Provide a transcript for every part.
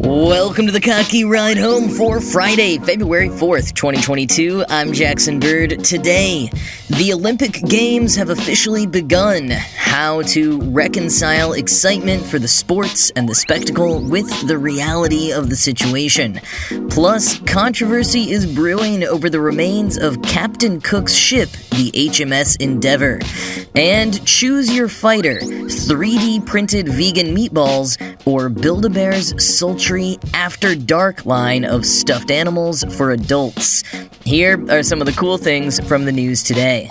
Welcome to the Cocky Ride Home for Friday, February 4th, 2022. I'm Jackson Bird. Today, the Olympic Games have officially begun. How to reconcile excitement for the sports and the spectacle with the reality of the situation. Plus, controversy is brewing over the remains of Captain Cook's ship, the HMS Endeavour. And choose your fighter, 3D printed vegan meatballs or Build-A-Bear's sultry After Dark line of stuffed animals for adults. Here are some of the cool things from the news today.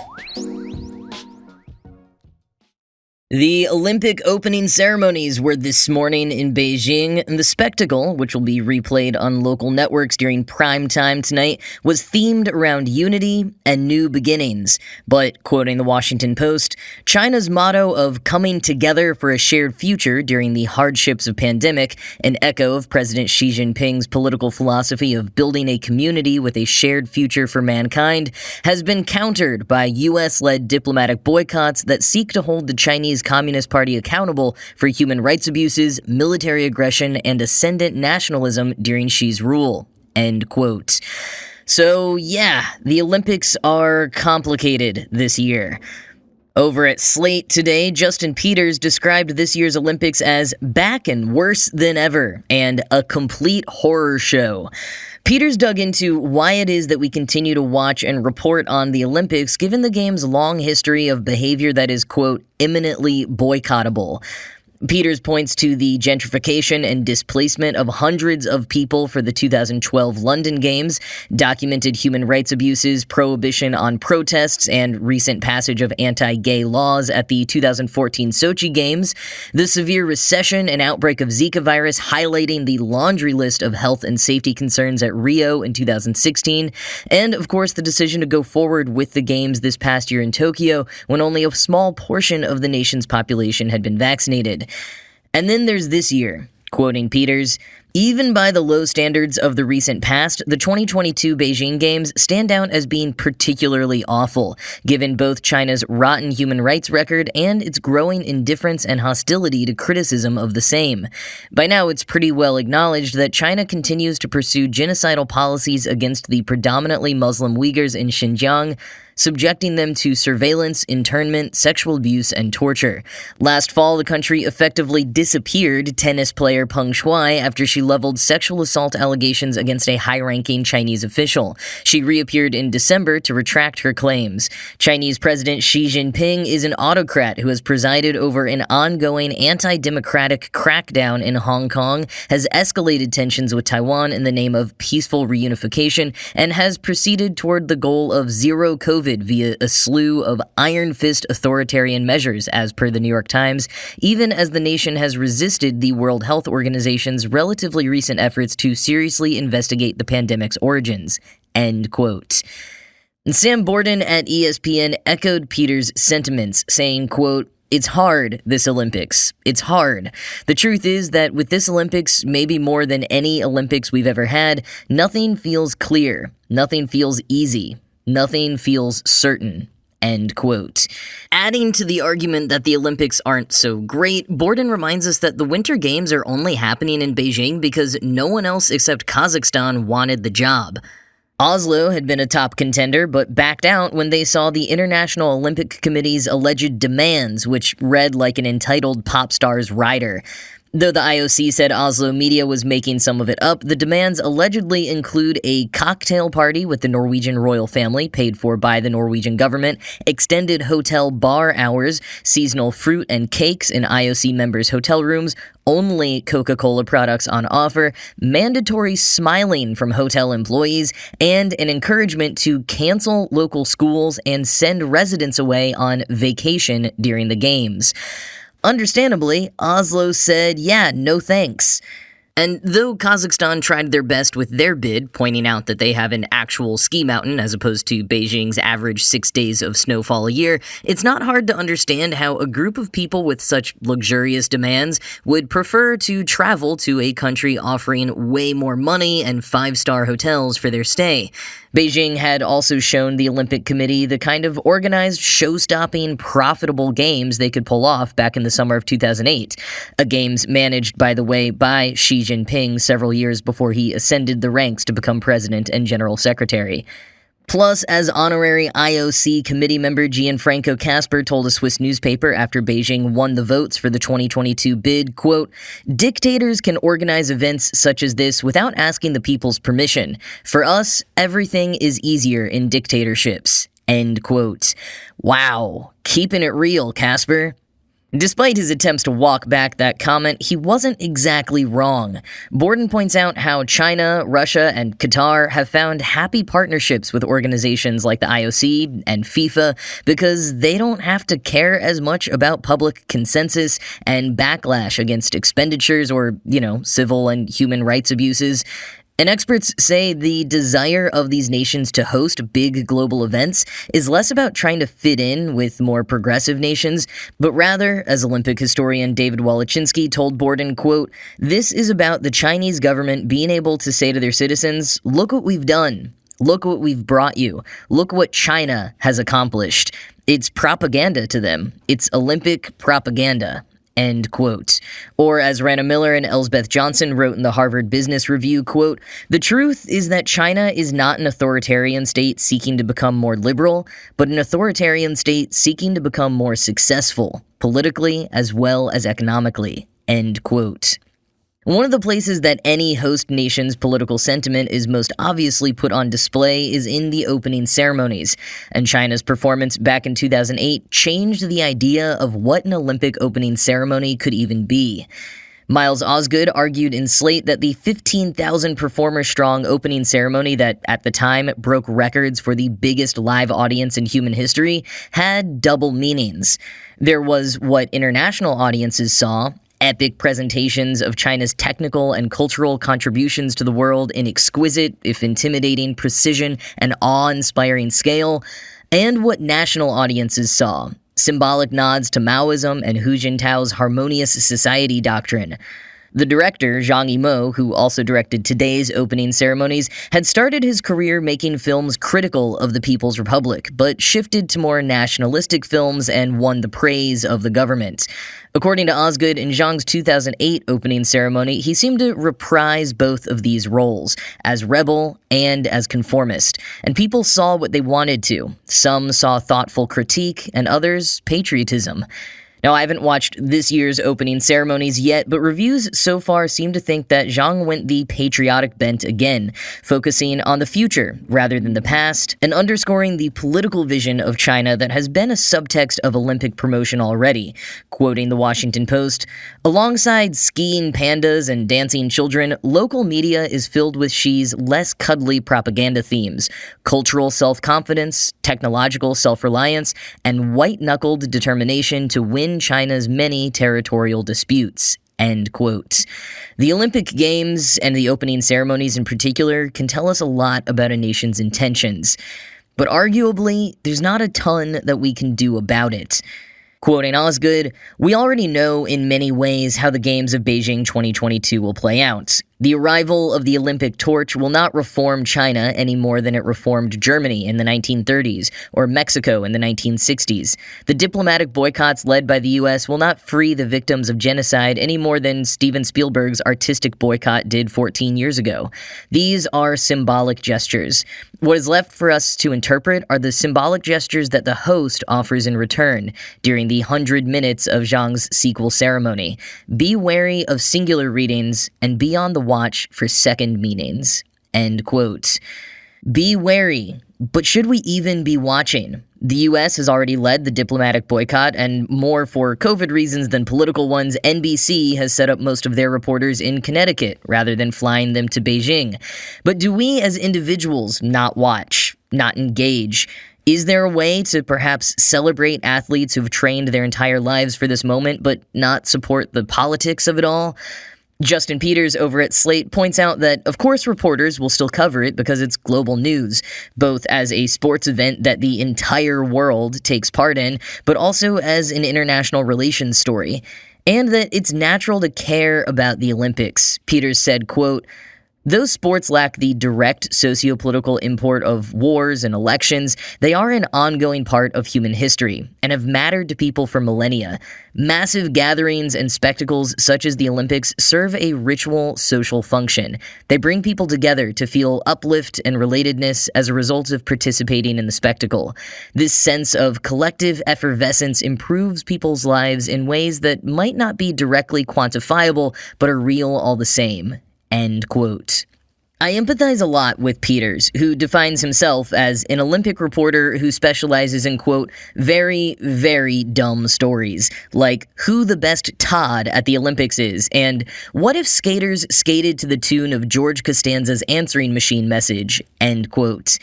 The Olympic opening ceremonies were this morning in Beijing, and the spectacle, which will be replayed on local networks during prime time tonight, was themed around unity and new beginnings. But, quoting the Washington Post, China's motto of coming together for a shared future during the hardships of pandemic, an echo of President Xi Jinping's political philosophy of building a community with a shared future for mankind, has been countered by U.S.-led diplomatic boycotts that seek to hold the Chinese Communist Party accountable for human rights abuses, military aggression, and ascendant nationalism during Xi's rule. End quote. So yeah, the Olympics are complicated this year. Over at Slate today, Justin Peters described this year's Olympics as back and worse than ever, and a complete horror show. Peters dug into why it is that we continue to watch and report on the Olympics, given the game's long history of behavior that is, quote, eminently boycottable. Peters points to the gentrification and displacement of hundreds of people for the 2012 London Games, documented human rights abuses, prohibition on protests, and recent passage of anti-gay laws at the 2014 Sochi Games, the severe recession and outbreak of Zika virus highlighting the laundry list of health and safety concerns at Rio in 2016, and, of course, the decision to go forward with the Games this past year in Tokyo when only a small portion of the nation's population had been vaccinated. And then there's this year. Quoting Peters, even by the low standards of the recent past, the 2022 Beijing Games stand out as being particularly awful, given both China's rotten human rights record and its growing indifference and hostility to criticism of the same. By now, it's pretty well acknowledged that China continues to pursue genocidal policies against the predominantly Muslim Uyghurs in Xinjiang, subjecting them to surveillance, internment, sexual abuse, and torture. Last fall, the country effectively disappeared tennis player Peng Shuai after she leveled sexual assault allegations against a high-ranking Chinese official. She reappeared in December to retract her claims. Chinese President Xi Jinping is an autocrat who has presided over an ongoing anti-democratic crackdown in Hong Kong, has escalated tensions with Taiwan in the name of peaceful reunification, and has proceeded toward the goal of zero COVID via a slew of iron fist authoritarian measures, as per the New York Times, even as the nation has resisted the World Health Organization's relatively recent efforts to seriously investigate the pandemic's origins. End quote. And Sam Borden at ESPN echoed Peters' sentiments, saying, quote, "It's hard, this Olympics. It's hard. The truth is that with this Olympics, maybe more than any Olympics we've ever had, nothing feels clear. Nothing feels easy. Nothing feels certain." End quote. Adding to the argument that the Olympics aren't so great, Borden reminds us that the Winter Games are only happening in Beijing because no one else except Kazakhstan wanted the job. Oslo had been a top contender, but backed out when they saw the International Olympic Committee's alleged demands, which read like an entitled pop star's rider. Though the IOC said Oslo media was making some of it up, the demands allegedly include a cocktail party with the Norwegian royal family, paid for by the Norwegian government, extended hotel bar hours, seasonal fruit and cakes in IOC members' hotel rooms, only Coca-Cola products on offer, mandatory smiling from hotel employees, and an encouragement to cancel local schools and send residents away on vacation during the games. Understandably, Oslo said, yeah, no thanks. And though Kazakhstan tried their best with their bid, pointing out that they have an actual ski mountain as opposed to Beijing's average 6 days of snowfall a year, it's not hard to understand how a group of people with such luxurious demands would prefer to travel to a country offering way more money and 5-star hotels for their stay. Beijing had also shown the Olympic Committee the kind of organized, show-stopping, profitable games they could pull off back in the summer of 2008, a games managed, by the way, by Xi Jinping several years before he ascended the ranks to become president and general secretary. Plus, as honorary IOC committee member Gianfranco Casper told a Swiss newspaper after Beijing won the votes for the 2022 bid, quote, "Dictators can organize events such as this without asking the people's permission. For us, everything is easier in dictatorships." End quote. Wow, keeping it real, Casper. Despite his attempts to walk back that comment, he wasn't exactly wrong. Borden points out how China, Russia, and Qatar have found happy partnerships with organizations like the IOC and FIFA because they don't have to care as much about public consensus and backlash against expenditures or, civil and human rights abuses. And experts say the desire of these nations to host big global events is less about trying to fit in with more progressive nations, but rather, as Olympic historian David Walachinsky told Borden, quote, "This is about the Chinese government being able to say to their citizens, look what we've done. Look what we've brought you. Look what China has accomplished. It's propaganda to them. It's Olympic propaganda." End quote. Or as Rana Miller and Elsbeth Johnson wrote in the Harvard Business Review, quote, "The truth is that China is not an authoritarian state seeking to become more liberal, but an authoritarian state seeking to become more successful, politically as well as economically." End quote. One of the places that any host nation's political sentiment is most obviously put on display is in the opening ceremonies, and China's performance back in 2008 changed the idea of what an Olympic opening ceremony could even be. Miles Osgood argued in Slate that the 15,000 performer-strong opening ceremony that, at the time, broke records for the biggest live audience in human history had double meanings. There was what international audiences saw: epic presentations of China's technical and cultural contributions to the world in exquisite, if intimidating, precision and awe-inspiring scale, and what national audiences saw: symbolic nods to Maoism and Hu Jintao's harmonious society doctrine. The director, Zhang Yimou, who also directed today's opening ceremonies, had started his career making films critical of the People's Republic, but shifted to more nationalistic films and won the praise of the government. According to Osgood, in Zhang's 2008 opening ceremony, he seemed to reprise both of these roles, as rebel and as conformist, and people saw what they wanted to. Some saw thoughtful critique, and others patriotism. Now, I haven't watched this year's opening ceremonies yet, but reviews so far seem to think that Zhang went the patriotic bent again, focusing on the future rather than the past, and underscoring the political vision of China that has been a subtext of Olympic promotion already. Quoting the Washington Post, "Alongside skiing pandas and dancing children, local media is filled with Xi's less cuddly propaganda themes: cultural self-confidence, technological self-reliance, and white-knuckled determination to win China's many territorial disputes." End quote. The Olympic Games, and the opening ceremonies in particular, can tell us a lot about a nation's intentions. But arguably, there's not a ton that we can do about it. Quoting Osgood, "We already know in many ways how the Games of Beijing 2022 will play out. The arrival of the Olympic torch will not reform China any more than it reformed Germany in the 1930s or Mexico in the 1960s. The diplomatic boycotts led by the U.S. will not free the victims of genocide any more than Steven Spielberg's artistic boycott did 14 years ago. These are symbolic gestures. What is left for us to interpret are the symbolic gestures that the host offers in return during the 100 minutes of Zhang's sequel ceremony. Be wary of singular readings and be on the watch for second meanings." End quote. Be wary, but should we even be watching? The U.S. has already led the diplomatic boycott, and more for COVID reasons than political ones, NBC has set up most of their reporters in Connecticut rather than flying them to Beijing. But do we as individuals not watch, not engage? Is there a way to perhaps celebrate athletes who've trained their entire lives for this moment, but not support the politics of it all? Justin Peters over at Slate points out that, of course, reporters will still cover it because it's global news, both as a sports event that the entire world takes part in, but also as an international relations story, and that it's natural to care about the Olympics. Peters said, quote, Though sports lack the direct socio-political import of wars and elections, they are an ongoing part of human history and have mattered to people for millennia. Massive gatherings and spectacles such as the Olympics serve a ritual social function. They bring people together to feel uplift and relatedness as a result of participating in the spectacle. This sense of collective effervescence improves people's lives in ways that might not be directly quantifiable, but are real all the same. End quote. I empathize a lot with Peters, who defines himself as an Olympic reporter who specializes in, quote, very, very dumb stories, like who the best Todd at the Olympics is, and what if skaters skated to the tune of George Costanza's answering machine message, end quote.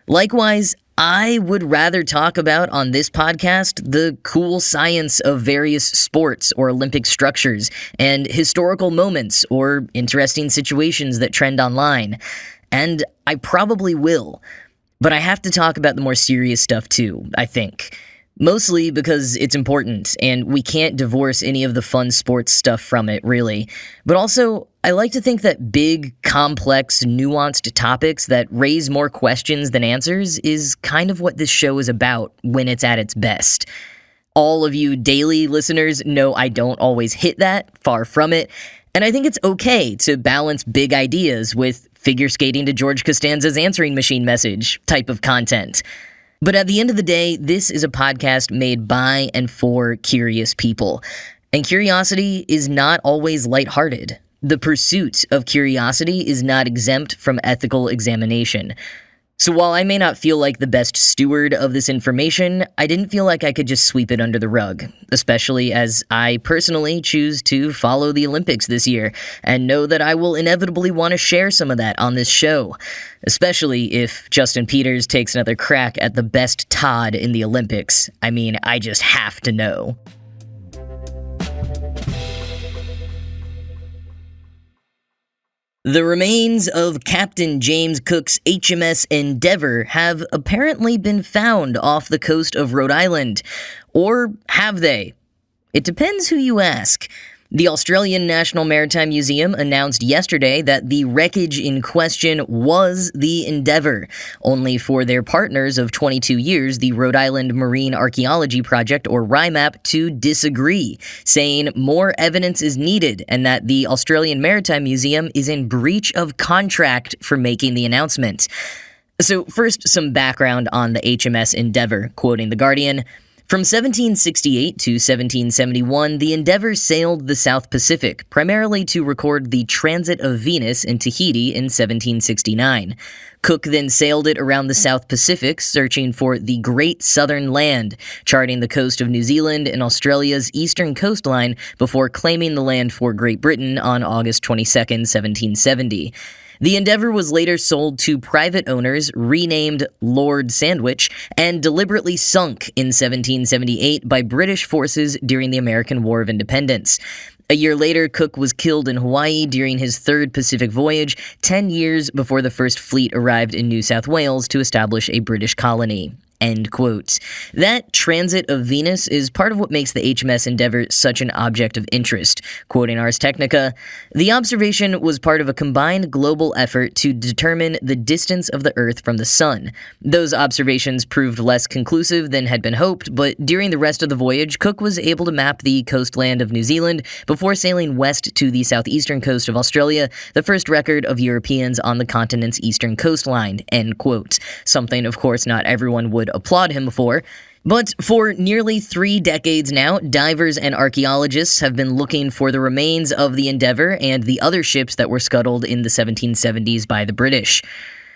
Likewise, I would rather talk about on this podcast the cool science of various sports or Olympic structures and historical moments or interesting situations that trend online. And I probably will. But I have to talk about the more serious stuff too, I think. Mostly because it's important, and we can't divorce any of the fun sports stuff from it, really. But also, I like to think that big, complex, nuanced topics that raise more questions than answers is kind of what this show is about when it's at its best. All of you daily listeners know I don't always hit that, far from it, and I think it's okay to balance big ideas with figure skating to George Costanza's answering machine message type of content. But at the end of the day, this is a podcast made by and for curious people. And curiosity is not always lighthearted. The pursuit of curiosity is not exempt from ethical examination. So while I may not feel like the best steward of this information, I didn't feel like I could just sweep it under the rug, especially as I personally choose to follow the Olympics this year and know that I will inevitably want to share some of that on this show, especially if Justin Peters takes another crack at the best Todd in the Olympics. I mean, I just have to know. The remains of Captain James Cook's HMS Endeavour have apparently been found off the coast of Rhode Island. Or have they? It depends who you ask. The Australian National Maritime Museum announced yesterday that the wreckage in question was the Endeavour, only for their partners of 22 years, the Rhode Island Marine Archaeology Project, or RIMAP, to disagree, saying more evidence is needed and that the Australian Maritime Museum is in breach of contract for making the announcement. So first, some background on the HMS Endeavour, quoting The Guardian. From 1768 to 1771, the Endeavour sailed the South Pacific, primarily to record the transit of Venus in Tahiti in 1769. Cook then sailed it around the South Pacific, searching for the Great Southern Land, charting the coast of New Zealand and Australia's eastern coastline before claiming the land for Great Britain on August 22, 1770. The Endeavour was later sold to private owners, renamed Lord Sandwich, and deliberately sunk in 1778 by British forces during the American War of Independence. A year later, Cook was killed in Hawaii during his third Pacific voyage, 10 years before the first fleet arrived in New South Wales to establish a British colony. End quote. That transit of Venus is part of what makes the HMS Endeavour such an object of interest. Quoting Ars Technica, the observation was part of a combined global effort to determine the distance of the Earth from the Sun. Those observations proved less conclusive than had been hoped, but during the rest of the voyage, Cook was able to map the coastland of New Zealand before sailing west to the southeastern coast of Australia, the first record of Europeans on the continent's eastern coastline. End quote. Something, of course, not everyone would applaud him for. But for nearly 3 decades now, divers and archaeologists have been looking for the remains of the Endeavour and the other ships that were scuttled in the 1770s by the British.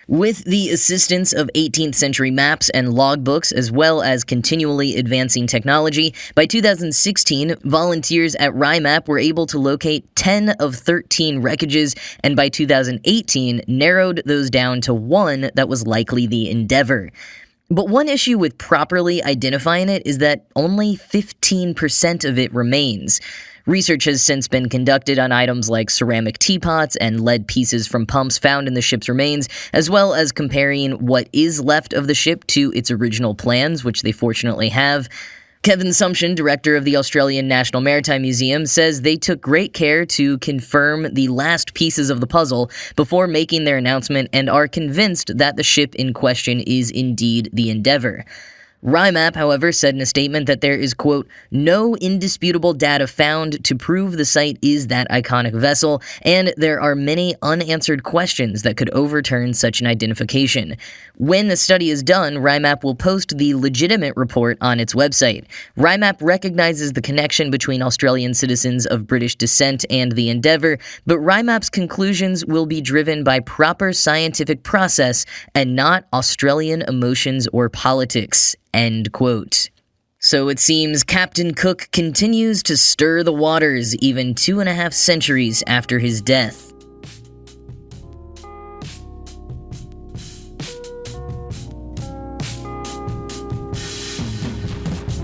With the assistance of 18th century maps and logbooks, as well as continually advancing technology, by 2016, volunteers at RIMAP were able to locate 10 of 13 wreckages, and by 2018, narrowed those down to 1 that was likely the Endeavour. But one issue with properly identifying it is that only 15% of it remains. Research has since been conducted on items like ceramic teapots and lead pieces from pumps found in the ship's remains, as well as comparing what is left of the ship to its original plans, which they fortunately have. Kevin Sumption, director of the Australian National Maritime Museum, says they took great care to confirm the last pieces of the puzzle before making their announcement and are convinced that the ship in question is indeed the Endeavour. RIMAP, however, said in a statement that there is, quote, no indisputable data found to prove the site is that iconic vessel, and there are many unanswered questions that could overturn such an identification. When the study is done, RIMAP will post the legitimate report on its website. RIMAP recognizes the connection between Australian citizens of British descent and the Endeavour, but RIMAP's conclusions will be driven by proper scientific process and not Australian emotions or politics. End quote. So it seems Captain Cook continues to stir the waters even 2.5 centuries after his death.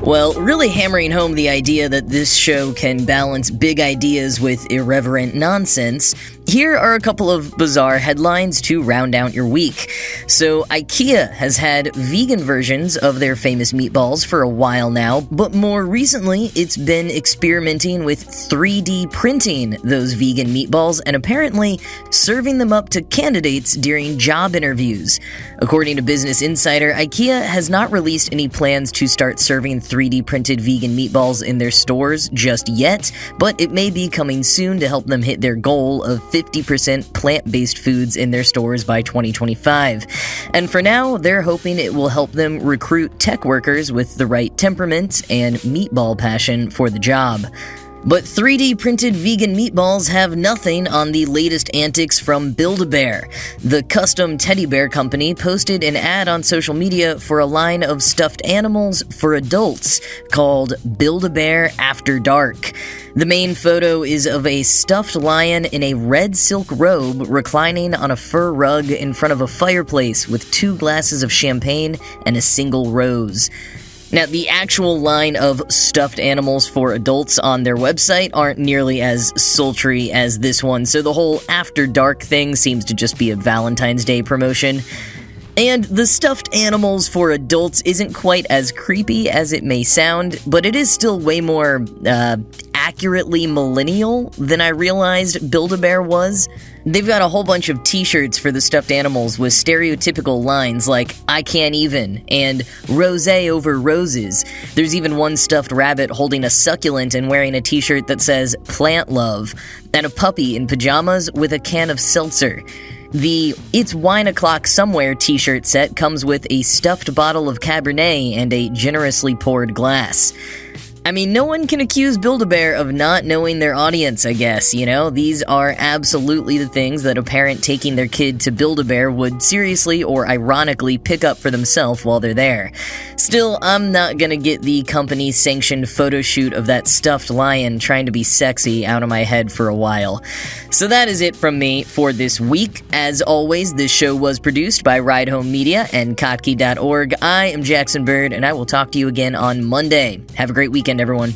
Well, really hammering home the idea that this show can balance big ideas with irreverent nonsense, here are a couple of bizarre headlines to round out your week. So, IKEA has had vegan versions of their famous meatballs for a while now, but more recently, it's been experimenting with 3D printing those vegan meatballs and apparently serving them up to candidates during job interviews. According to Business Insider, IKEA has not released any plans to start serving 3D printed vegan meatballs in their stores just yet, but it may be coming soon to help them hit their goal of 50% plant-based foods in their stores by 2025. And for now, they're hoping it will help them recruit tech workers with the right temperament and meatball passion for the job. But 3D printed vegan meatballs have nothing on the latest antics from Build-A-Bear. The custom teddy bear company posted an ad on social media for a line of stuffed animals for adults called Build-A-Bear After Dark. The main photo is of a stuffed lion in a red silk robe reclining on a fur rug in front of a fireplace with 2 glasses of champagne and a single rose. Now, the actual line of stuffed animals for adults on their website aren't nearly as sultry as this one, so the whole After Dark thing seems to just be a Valentine's Day promotion. And the stuffed animals for adults isn't quite as creepy as it may sound, but it is still way more, accurately millennial than I realized Build-A-Bear was. They've got a whole bunch of t-shirts for the stuffed animals with stereotypical lines like, I can't even, and rosé over roses. There's even one stuffed rabbit holding a succulent and wearing a t-shirt that says, plant love, and a puppy in pajamas with a can of seltzer. The It's Wine O'Clock Somewhere t-shirt set comes with a stuffed bottle of Cabernet and a generously poured glass. I mean, no one can accuse Build-A-Bear of not knowing their audience, I guess, you know? These are absolutely the things that a parent taking their kid to Build-A-Bear would seriously or ironically pick up for themselves while they're there. Still, I'm not gonna get the company-sanctioned photo shoot of that stuffed lion trying to be sexy out of my head for a while. So that is it from me for this week. As always, this show was produced by Ride Home Media and Kottke.org. I am Jackson Bird, and I will talk to you again on Monday. Have a great weekend, everyone.